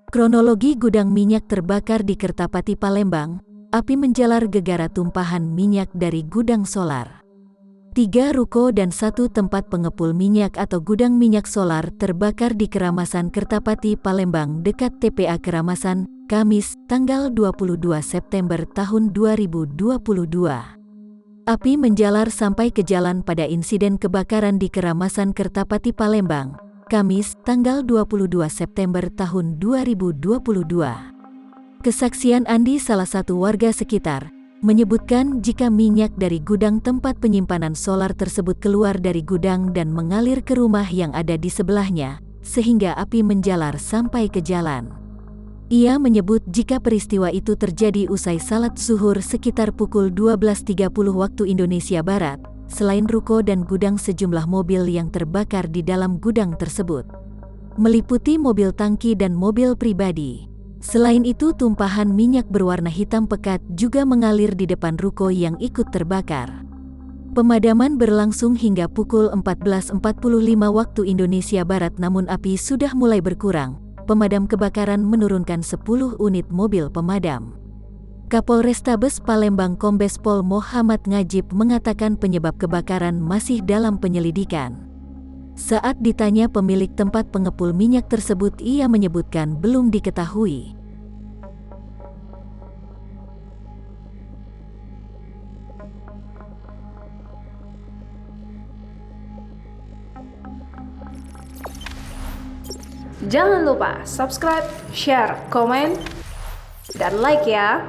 Kronologi gudang minyak terbakar di Kertapati, Palembang. Api menjalar gegara tumpahan minyak dari gudang solar. 3 ruko dan 1 tempat pengepul minyak atau gudang minyak solar terbakar di Keramasan Kertapati, Palembang dekat TPA Keramasan, Kamis, tanggal 22 September tahun 2022. Api menjalar sampai ke jalan pada insiden kebakaran di Keramasan Kertapati, Palembang, Kamis, tanggal 22 September tahun 2022. Kesaksian Andi, salah satu warga sekitar, menyebutkan jika minyak dari gudang tempat penyimpanan solar tersebut keluar dari gudang dan mengalir ke rumah yang ada di sebelahnya, sehingga api menjalar sampai ke jalan. Ia menyebut jika peristiwa itu terjadi usai salat zuhur sekitar pukul 12.30 waktu Indonesia Barat. Selain ruko dan gudang, sejumlah mobil yang terbakar di dalam gudang tersebut, meliputi mobil tangki dan mobil pribadi. Selain itu, tumpahan minyak berwarna hitam pekat juga mengalir di depan ruko yang ikut terbakar. Pemadaman berlangsung hingga pukul 14.45 waktu Indonesia Barat, namun api sudah mulai berkurang. Pemadam kebakaran menurunkan 10 unit mobil pemadam. Kapolrestabes Palembang Kombes Pol Muhammad Ngajib mengatakan penyebab kebakaran masih dalam penyelidikan. Saat ditanya pemilik tempat pengepul minyak tersebut, ia menyebutkan belum diketahui. Jangan lupa subscribe, share, komen, dan like ya!